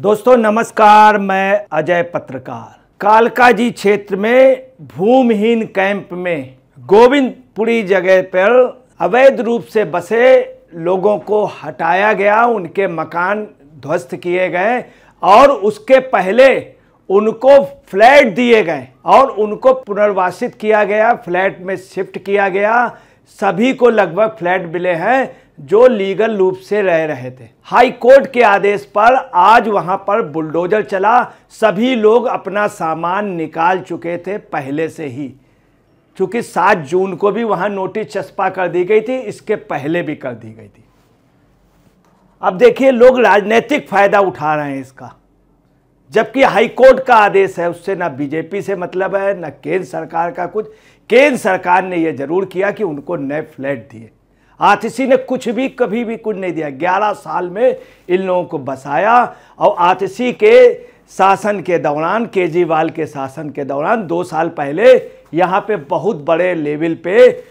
दोस्तों नमस्कार, मैं अजय पत्रकार। कालकाजी क्षेत्र में भूमिहीन कैंप में गोविंदपुरी जगह पर अवैध रूप से बसे लोगों को हटाया गया, उनके मकान ध्वस्त किए गए और उसके पहले उनको फ्लैट दिए गए और उनको पुनर्वासित किया गया, फ्लैट में शिफ्ट किया गया। सभी को लगभग फ्लैट मिले हैं जो लीगल रूप से रह रहे थे। हाई कोर्ट के आदेश पर आज वहां पर बुलडोजर चला। सभी लोग अपना सामान निकाल चुके थे पहले से ही, क्योंकि 7 जून को भी वहां नोटिस चस्पा कर दी गई थी, इसके पहले भी कर दी गई थी। अब देखिए, लोग राजनीतिक फायदा उठा रहे हैं इसका, जबकि हाई कोर्ट का आदेश है, उससे ना बीजेपी से मतलब है ना केंद्र सरकार का कुछ। केंद्र सरकार ने यह जरूर किया कि उनको नए फ्लैट दिए। आतिशी ने कुछ भी कभी भी कुछ नहीं दिया। 11 साल में इन लोगों को बसाया और आतिशी के शासन के दौरान, केजरीवाल के शासन के दौरान 2 साल पहले यहाँ पे बहुत बड़े लेवल पे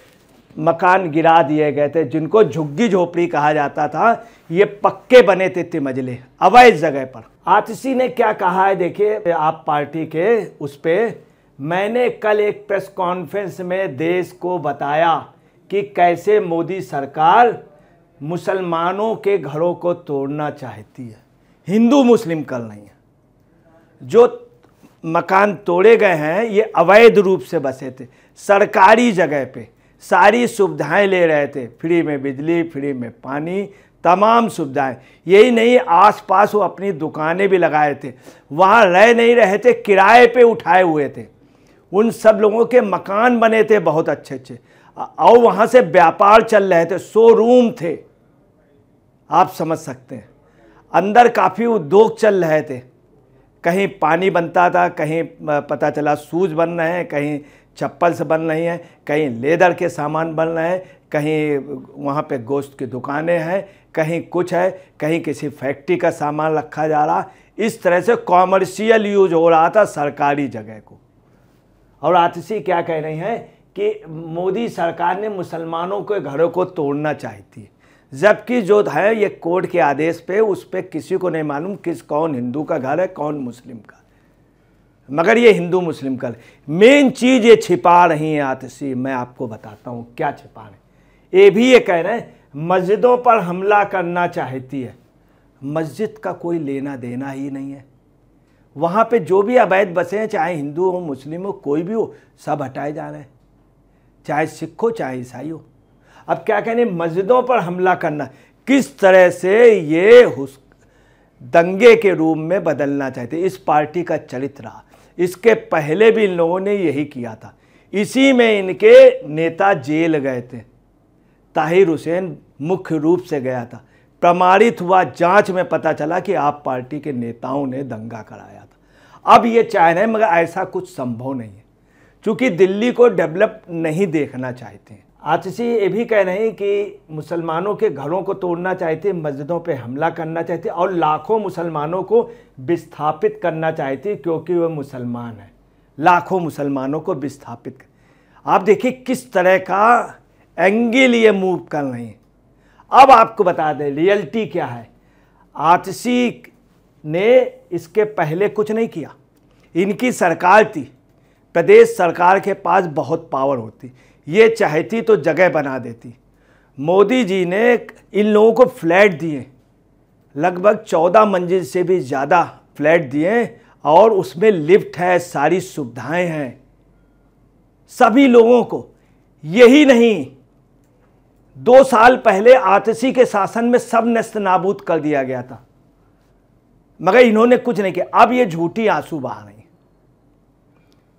मकान गिरा दिए गए थे, जिनको झुग्गी झोपड़ी कहा जाता था। ये पक्के बने थे तिमजले अवैध जगह पर। आतिशी ने क्या कहा है देखिए, आप पार्टी के उस पे मैंने कल एक प्रेस कॉन्फ्रेंस में देश को बताया कि कैसे मोदी सरकार मुसलमानों के घरों को तोड़ना चाहती है। हिंदू मुस्लिम कल नहीं है। जो मकान तोड़े गए हैं ये अवैध रूप से बसे थे, सरकारी जगह पे सारी सुविधाएं ले रहे थे, फ्री में बिजली, फ्री में पानी, तमाम सुविधाएं। यही नहीं, आसपास वो अपनी दुकानें भी लगाए थे, वहाँ रह नहीं रहे थे, किराए पे उठाए हुए थे। उन सब लोगों के मकान बने थे बहुत अच्छे अच्छे और वहाँ से व्यापार चल रहे थे, शोरूम थे, आप समझ सकते हैं। अंदर काफ़ी उद्योग चल रहे थे, कहीं पानी बनता था, कहीं पता चला शूज बन रहे हैं, कहीं चप्पल से बन रही हैं, कहीं लेदर के सामान बन रहे हैं, कहीं वहाँ पे गोश्त की दुकानें हैं, कहीं कुछ है, कहीं किसी फैक्ट्री का सामान रखा जा रहा। इस तरह से कॉमर्शियल यूज हो रहा था सरकारी जगह को। और आतिशी क्या कह रही हैं कि मोदी सरकार ने मुसलमानों के घरों को तोड़ना चाहती है, जबकि जो है ये कोर्ट के आदेश पे उस पर किसी को नहीं मालूम कौन हिंदू का घर है कौन मुस्लिम का, मगर ये हिंदू मुस्लिम का। मेन चीज़ ये छिपा रही है आतिशी, मैं आपको बताता हूँ क्या छिपा रहे। ये भी ये कह रहे हैं मस्जिदों पर हमला करना चाहती है। मस्जिद का कोई लेना देना ही नहीं है। वहाँ पे जो भी अवैध बसे हैं, चाहे हिंदू हो मुस्लिम हो कोई भी हो, सब हटाए जा रहे हैं, चाहे सिख हो चाहे ईसाई हो। अब क्या कहने, मस्जिदों पर हमला करना, किस तरह से ये दंगे के रूप में बदलना चाहते। इस पार्टी का चरित्र रहा, इसके पहले भी इन लोगों ने यही किया था। इसी में इनके नेता जेल गए थे। ताहिर हुसैन मुख्य रूप से गया था, प्रमाणित हुआ, जांच में पता चला कि आप पार्टी के नेताओं ने दंगा कराया था। अब ये चाह रहे हैं, मगर ऐसा कुछ संभव नहीं है, क्योंकि दिल्ली को डेवलप नहीं देखना चाहते हैं। आतिशी ये भी कह रहे हैं कि मुसलमानों के घरों को तोड़ना चाहते, मस्जिदों पे हमला करना चाहते और लाखों मुसलमानों को विस्थापित करना चाहते, क्योंकि वह मुसलमान है। लाखों मुसलमानों को विस्थापित कर। आप देखिए किस तरह का एंगल ये मूव कर रहे हैं। अब आपको बता दें रियलिटी क्या है। आतिशी ने इसके पहले कुछ नहीं किया। इनकी सरकार थी, प्रदेश सरकार के पास बहुत पावर होती, ये चाहती तो जगह बना देती। मोदी जी ने इन लोगों को फ्लैट दिए, लगभग 14 मंजिल से भी ज़्यादा फ्लैट दिए और उसमें लिफ्ट है, सारी सुविधाएं हैं सभी लोगों को। यही नहीं, 2 साल पहले आतिशी के शासन में सब नस्त नाबूद कर दिया गया था, मगर इन्होंने कुछ नहीं किया। अब ये झूठी आंसू बहा रही।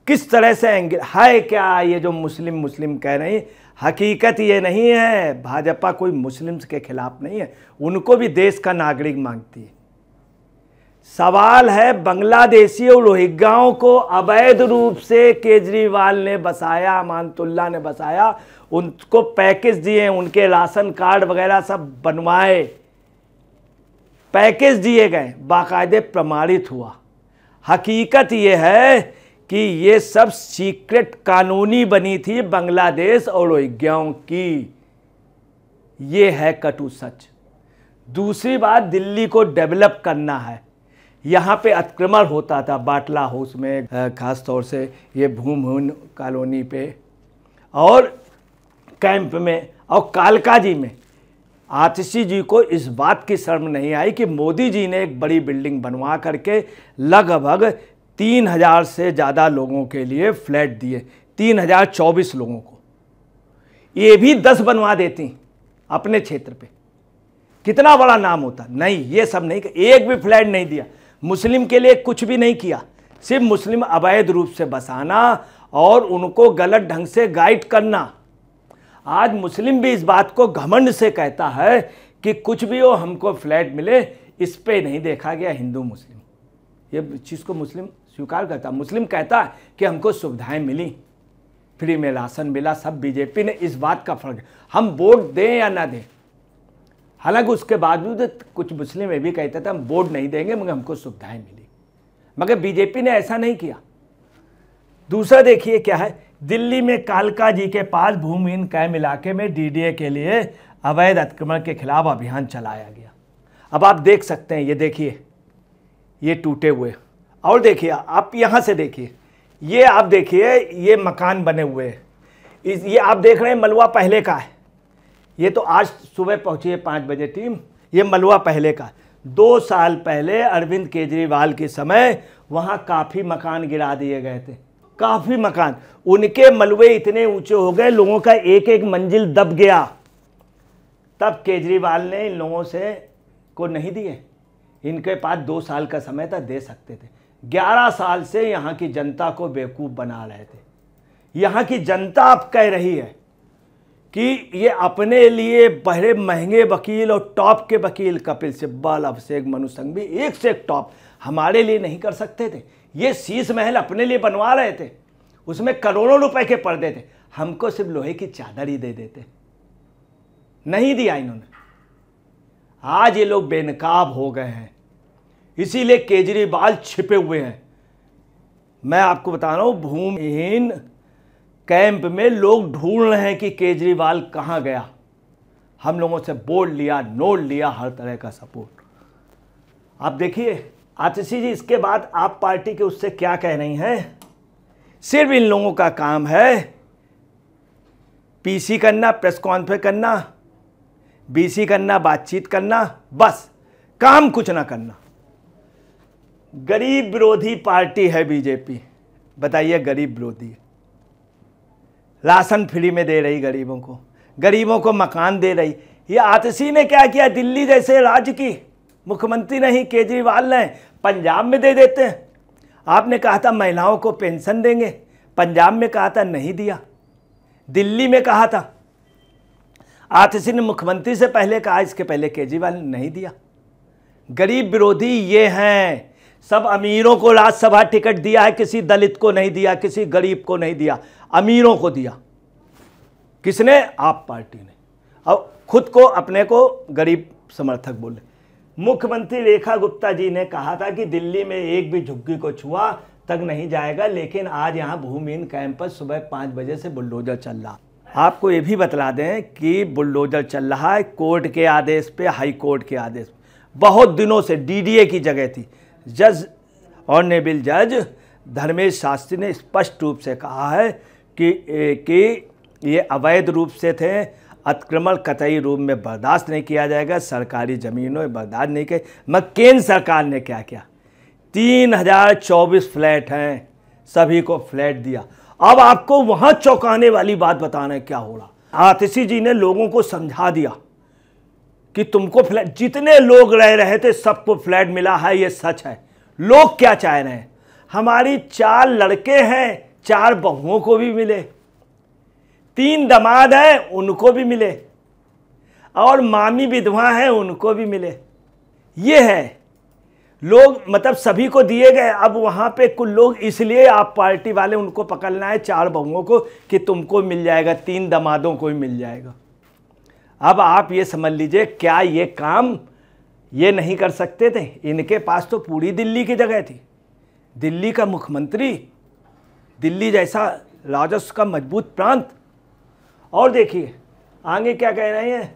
किस तरह से एंगल है क्या ये जो मुस्लिम कह रहे हैं, हकीकत ये नहीं है। भाजपा कोई मुस्लिम्स के खिलाफ नहीं है, उनको भी देश का नागरिक मांगती है। सवाल है बांग्लादेशी और रोहिंग्याओं को अवैध रूप से केजरीवाल ने बसाया, अमानतुल्लाह ने बसाया, उनको पैकेज दिए, उनके राशन कार्ड वगैरह सब बनवाए, पैकेज दिए गए, बाकायदे प्रमाणित हुआ। हकीकत ये है कि ये सब सीक्रेट कानूनी बनी थी बांग्लादेश और रोहिंग्याओं की। ये है कटु सच। दूसरी बात, दिल्ली को डेवलप करना है। यहाँ पे अतिक्रमण होता था बाटला हाउस में, खास तौर से ये भूमहीन कॉलोनी पे और कैंप में और कालका जी में। आतिशी जी को इस बात की शर्म नहीं आई कि मोदी जी ने एक बड़ी बिल्डिंग बनवा करके लगभग 3000 से ज़्यादा लोगों के लिए फ्लैट दिए, 3024 लोगों को। ये भी 10 बनवा देती अपने क्षेत्र पे, कितना बड़ा नाम होता। नहीं, ये सब नहीं, एक भी फ्लैट नहीं दिया, मुस्लिम के लिए कुछ भी नहीं किया, सिर्फ मुस्लिम अवैध रूप से बसाना और उनको गलत ढंग से गाइड करना। आज मुस्लिम भी इस बात को घमंड से कहता है कि कुछ भी हो हमको फ्लैट मिले, इस पे नहीं देखा गया हिंदू मुस्लिम, ये चीज़ को मुस्लिम स्वीकार करता। मुस्लिम कहता है कि हमको सुविधाएं मिली, फ्री में राशन मिला, सब बीजेपी ने इस बात का फर्क, हम वोट दें या ना दें। हालांकि उसके बावजूद कुछ मुस्लिम ये भी कहते थे हम वोट नहीं देंगे मगर हमको सुविधाएं मिली, मगर बीजेपी ने ऐसा नहीं किया। दूसरा देखिए क्या है, दिल्ली में कालका जी के पास भूमिहीन कैंप इलाके में डीडीए के लिए अवैध अतिक्रमण के खिलाफ अभियान चलाया गया। अब आप देख सकते हैं, ये देखिए ये टूटे हुए, और देखिए आप यहाँ से देखिए, ये आप देखिए ये मकान बने हुए हैं, ये आप देख रहे हैं मलबा पहले का है। ये तो आज सुबह पहुंची है 5 बजे टीम, ये मलबा पहले का। 2 साल पहले अरविंद केजरीवाल के समय वहाँ काफ़ी मकान गिरा दिए गए थे, काफ़ी मकान, उनके मलबे इतने ऊंचे हो गए लोगों का एक एक मंजिल दब गया। तब केजरीवाल ने इन लोगों से को नहीं दिए, इनके पास 2 साल का समय था, दे सकते थे। 11 साल से यहाँ की जनता को बेवकूफ़ बना रहे थे। यहाँ की जनता अब कह रही है कि ये अपने लिए बड़े महंगे वकील और टॉप के वकील कपिल सिब्बल, अभिषेक मनु सिंघवी, एक से एक टॉप, हमारे लिए नहीं कर सकते थे। ये शीश महल अपने लिए बनवा रहे थे, उसमें करोड़ों रुपए के पर्दे थे, हमको सिर्फ लोहे की चादर ही दे देते, नहीं दिया इन्होंने। आज ये लोग बेनकाब हो गए हैं, इसीलिए केजरीवाल छिपे हुए हैं। मैं आपको बता रहा हूं, भूमिहीन कैंप में लोग ढूंढ रहे हैं कि केजरीवाल कहां गया। हम लोगों से वोट लिया, नोट लिया, हर तरह का सपोर्ट। आप देखिए आतिशी जी, इसके बाद आप पार्टी के उससे क्या कह रही हैं, सिर्फ इन लोगों का काम है पीसी करना, प्रेस कॉन्फ्रेंस करना, बीसी करना, बातचीत करना, बस, काम कुछ ना करना। गरीब विरोधी पार्टी है बीजेपी, बताइए, गरीब विरोधी। राशन फ्री में दे रही गरीबों को मकान दे रही। ये आतिशी ने क्या किया, दिल्ली जैसे राज्य की मुख्यमंत्री नहीं, केजरीवाल ने पंजाब में दे देते हैं। आपने कहा था महिलाओं को पेंशन देंगे, पंजाब में कहा था नहीं दिया, दिल्ली में कहा था, आतिशी ने मुख्यमंत्री से पहले कहा, इसके पहले केजरीवाल ने नहीं दिया। गरीब विरोधी ये हैं। सब अमीरों को राज्यसभा टिकट दिया है, किसी दलित को नहीं दिया, किसी गरीब को नहीं दिया, अमीरों को दिया। किसने? आप पार्टी ने। और खुद को अपने को गरीब समर्थक बोले। मुख्यमंत्री रेखा गुप्ता जी ने कहा था कि दिल्ली में एक भी झुग्गी को छुआ तक नहीं जाएगा, लेकिन आज यहाँ भूमिहीन कैंप पर सुबह 5 बजे से बुलडोजर चल रहा। आपको ये भी बतला दें कि बुलडोजर चल रहा है कोर्ट के आदेश पे, हाई कोर्ट के आदेश पे। बहुत दिनों से डीडीए की जगह थी। जज ऑनरेबल जज धर्मेश शास्त्री ने स्पष्ट रूप से कहा है कि ये अवैध रूप से थे, अतिक्रमण कतई रूप में बर्दाश्त नहीं किया जाएगा, सरकारी ज़मीनों में बर्दाश्त नहीं किया। मगर केंद्र सरकार ने क्या किया, 3024 फ्लैट हैं, सभी को फ्लैट दिया। अब आपको वहाँ चौंकाने वाली बात बताना है क्या हो रहा। आतिशी जी ने लोगों को समझा दिया कि तुमको फ्लैट, जितने लोग रह रहे थे सबको फ्लैट मिला है, ये सच है। लोग क्या चाह रहे हैं, हमारी 4 लड़के हैं, 4 बहुओं को भी मिले, 3 दामाद हैं उनको भी मिले, और मामी विधवा हैं उनको भी मिले। ये है लोग, मतलब सभी को दिए गए। अब वहाँ पे कुछ लोग, इसलिए आप पार्टी वाले उनको पकड़ना है 4 बहुओं को कि तुमको मिल जाएगा, 3 दामादों को भी मिल जाएगा। अब आप ये समझ लीजिए, क्या ये काम ये नहीं कर सकते थे? इनके पास तो पूरी दिल्ली की जगह थी, दिल्ली का मुख्यमंत्री, दिल्ली जैसा राजस्व का मजबूत प्रांत। और देखिए आगे क्या कह रहे हैं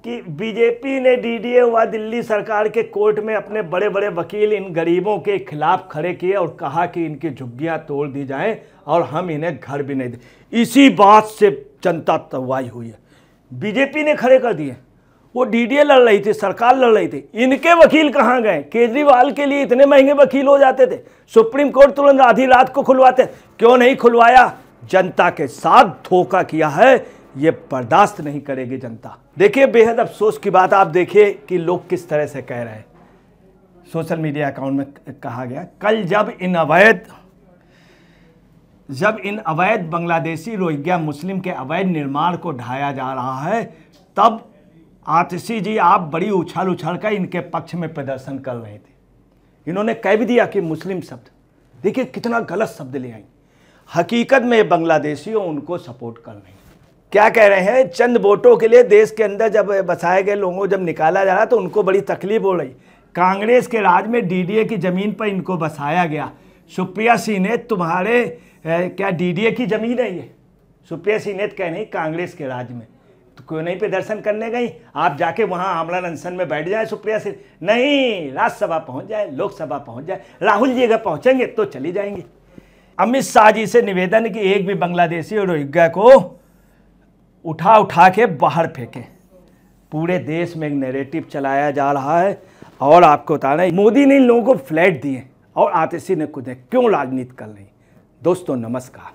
कि बीजेपी ने डीडीए व दिल्ली सरकार के कोर्ट में अपने बड़े बड़े वकील इन गरीबों के खिलाफ खड़े किए और कहा कि इनकी झुग्गियां तोड़ दी जाएं और हम इन्हें घर भी नहीं दें। इसी बात से जनता तबाही हुई है। बीजेपी ने खड़े कर दिए। वो डीडीए लड़ रही थी, सरकार लड़ रही थी, इनके वकील कहाँ गए? केजरीवाल के लिए इतने महंगे वकील हो जाते थे, सुप्रीम कोर्ट तुरंत आधी रात को खुलवाते, क्यों नहीं खुलवाया? जनता के साथ धोखा किया है, ये बर्दाश्त नहीं करेगी जनता। देखिए, बेहद अफसोस की बात, आप देखिए कि लोग किस तरह से कह रहे हैं। सोशल मीडिया अकाउंट में कहा गया, कल जब इन अवैध बांग्लादेशी रोहिंग्या मुस्लिम के अवैध निर्माण को ढाया जा रहा है, तब आतिशी जी आप बड़ी उछल कर इनके पक्ष में प्रदर्शन कर रहे थे। इन्होंने कह भी दिया कि मुस्लिम शब्द, देखिए कितना गलत शब्द ले आई। हकीकत में बांग्लादेशियों उनको सपोर्ट कर रहे हैं। क्या कह रहे हैं? चंद वोटों के लिए देश के अंदर जब बसाए गए लोगों को जब निकाला जा रहा तो उनको बड़ी तकलीफ हो रही। कांग्रेस के राज में डीडीए की ज़मीन पर इनको बसाया गया। सुप्रिया सीनेत तुम्हारे क्या डीडीए की ज़मीन है ये? सुप्रिया सीनेत कह नहीं, कांग्रेस के राज में तो क्यों नहीं प्रदर्शन करने गई? आप जाके वहाँ आमरण अनशन में बैठ जाए। सुप्रिया सीनेत नहीं, राज्यसभा पहुँच जाए, लोकसभा पहुँच जाए, राहुल जी अगर पहुँचेंगे तो चली जाएंगी। अमित शाह जी से निवेदन कि एक भी बांग्लादेशी और रोहिंग्या को उठा के बाहर फेंके। पूरे देश में एक नैरेटिव चलाया जा रहा है और आपको बता रहे हैं मोदी ने इन लोगों को फ्लैट दिए और आतिशी ने खुद क्यों राजनीति कर रही। दोस्तों नमस्कार।